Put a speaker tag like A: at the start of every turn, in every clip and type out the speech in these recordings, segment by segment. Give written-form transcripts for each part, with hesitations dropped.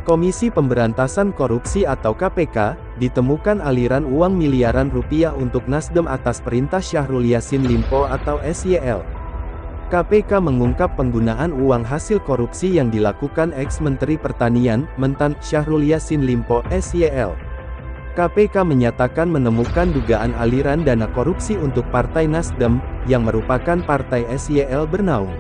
A: Komisi Pemberantasan Korupsi atau KPK, ditemukan aliran uang miliaran rupiah untuk Nasdem atas perintah Syahrul Yassin Limpo atau SYL. KPK mengungkap penggunaan uang hasil korupsi yang dilakukan ex-Menteri Pertanian, Mentan, Syahrul Yassin Limpo, SYL. KPK menyatakan menemukan dugaan aliran dana korupsi untuk Partai Nasdem, yang merupakan partai SYL bernaung.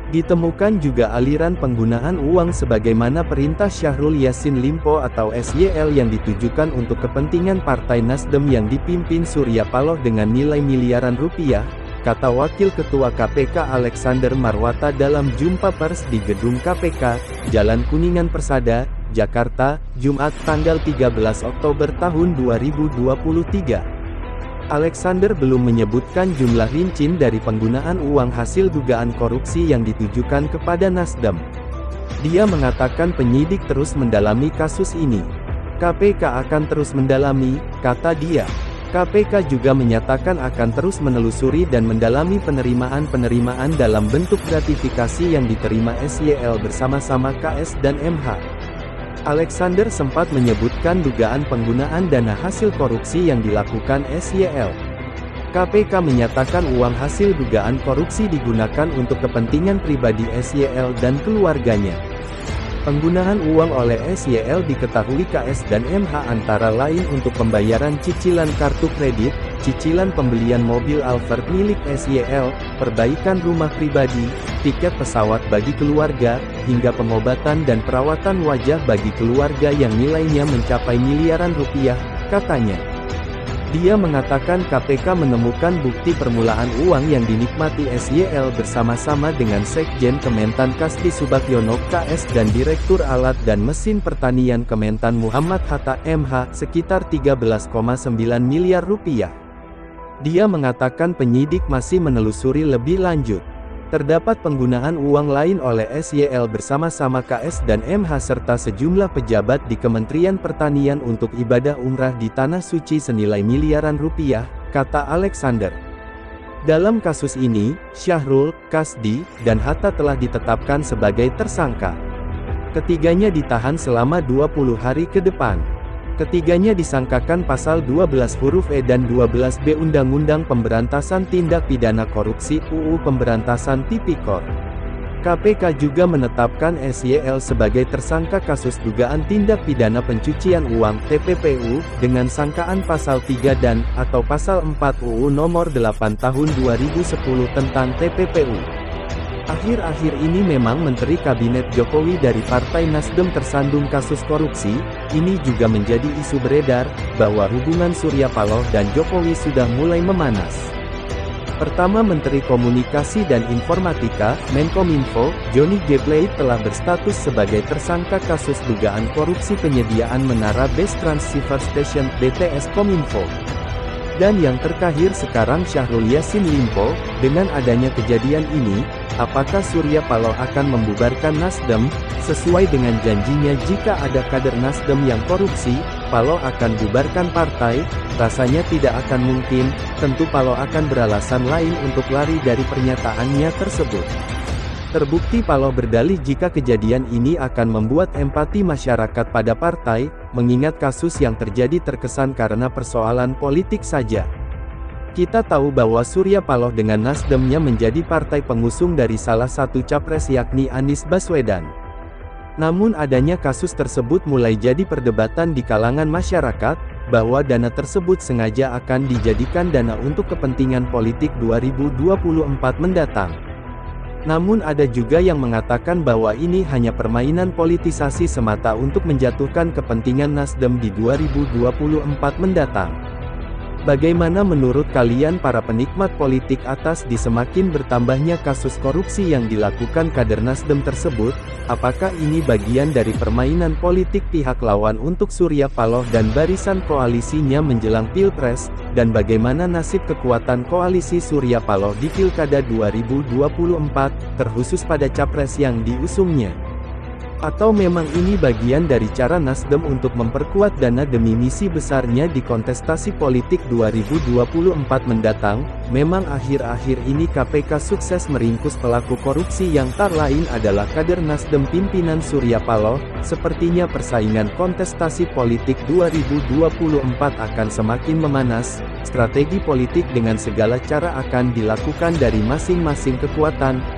A: Ditemukan juga aliran penggunaan uang sebagaimana perintah Syahrul Yassin Limpo atau SYL yang ditujukan untuk kepentingan Partai Nasdem yang dipimpin Surya Paloh dengan nilai miliaran rupiah, kata Wakil Ketua KPK Alexander Marwata dalam jumpa pers di Gedung KPK, Jalan Kuningan Persada, Jakarta, Jumat tanggal 13 Oktober tahun 2023. Alexander belum menyebutkan jumlah rinci dari penggunaan uang hasil dugaan korupsi yang ditujukan kepada Nasdem. Dia mengatakan penyidik terus mendalami kasus ini. KPK akan terus mendalami, kata dia. KPK juga menyatakan akan terus menelusuri dan mendalami penerimaan-penerimaan dalam bentuk gratifikasi yang diterima SYL bersama-sama KS dan MH. Alexander sempat menyebutkan dugaan penggunaan dana hasil korupsi yang dilakukan SYL. KPK menyatakan uang hasil dugaan korupsi digunakan untuk kepentingan pribadi SYL dan keluarganya. Penggunaan uang oleh SYL diketahui KS dan MH antara lain untuk pembayaran cicilan kartu kredit, cicilan pembelian mobil Alphard milik SYL, perbaikan rumah pribadi, tiket pesawat bagi keluarga, hingga pengobatan dan perawatan wajah bagi keluarga yang nilainya mencapai miliaran rupiah, katanya. Dia mengatakan KPK menemukan bukti permulaan uang yang dinikmati SYL bersama-sama dengan Sekjen Kementan Kasdi Subagiono KS dan Direktur Alat dan Mesin Pertanian Kementan Muhammad Hatta MH sekitar 13,9 miliar rupiah. Dia mengatakan penyidik masih menelusuri lebih lanjut. Terdapat penggunaan uang lain oleh SYL bersama-sama KS dan MH serta sejumlah pejabat di Kementerian Pertanian untuk ibadah umrah di Tanah Suci senilai miliaran rupiah, kata Alexander. Dalam kasus ini, Syahrul, Kasdi, dan Hatta telah ditetapkan sebagai tersangka. Ketiganya ditahan selama 20 hari ke depan. Ketiganya disangkakan pasal 12 huruf E dan 12B Undang-Undang Pemberantasan Tindak Pidana Korupsi UU Pemberantasan Tipikor. KPK juga menetapkan SYL sebagai tersangka kasus dugaan tindak pidana pencucian uang (TPPU) dengan sangkaan pasal 3 dan atau pasal 4 UU Nomor 8 Tahun 2010 tentang TPPU. Akhir-akhir ini memang Menteri Kabinet Jokowi dari Partai Nasdem tersandung kasus korupsi. Ini juga menjadi isu beredar, bahwa hubungan Surya Paloh dan Jokowi sudah mulai memanas. Pertama, Menteri Komunikasi dan Informatika, Menkominfo, Johnny G. Plate telah berstatus sebagai tersangka kasus dugaan korupsi penyediaan menara Base Transceiver Station, BTS Kominfo. Dan yang terakhir sekarang Syahrul Yassin Limpo. Dengan adanya kejadian ini, apakah Surya Paloh akan membubarkan Nasdem? Sesuai dengan janjinya jika ada kader Nasdem yang korupsi, Paloh akan bubarkan partai. Rasanya tidak akan mungkin. Tentu Paloh akan beralasan lain untuk lari dari pernyataannya tersebut. Terbukti Paloh berdalih jika kejadian ini akan membuat empati masyarakat pada partai, mengingat kasus yang terjadi terkesan karena persoalan politik saja. Kita tahu bahwa Surya Paloh dengan Nasdemnya menjadi partai pengusung dari salah satu capres yakni Anies Baswedan. Namun adanya kasus tersebut mulai jadi perdebatan di kalangan masyarakat, bahwa dana tersebut sengaja akan dijadikan dana untuk kepentingan politik 2024 mendatang. Namun ada juga yang mengatakan bahwa ini hanya permainan politisasi semata untuk menjatuhkan kepentingan Nasdem di 2024 mendatang. Bagaimana menurut kalian para penikmat politik atas di semakin bertambahnya kasus korupsi yang dilakukan kader Nasdem tersebut? Apakah ini bagian dari permainan politik pihak lawan untuk Surya Paloh dan barisan koalisinya menjelang Pilpres? Dan bagaimana nasib kekuatan koalisi Surya Paloh di Pilkada 2024, terkhusus pada capres yang diusungnya? Atau memang ini bagian dari cara Nasdem untuk memperkuat dana demi misi besarnya di kontestasi politik 2024 mendatang? Memang akhir-akhir ini KPK sukses meringkus pelaku korupsi yang tak lain adalah kader Nasdem pimpinan Surya Paloh. Sepertinya persaingan kontestasi politik 2024 akan semakin memanas. Strategi politik dengan segala cara akan dilakukan dari masing-masing kekuatan.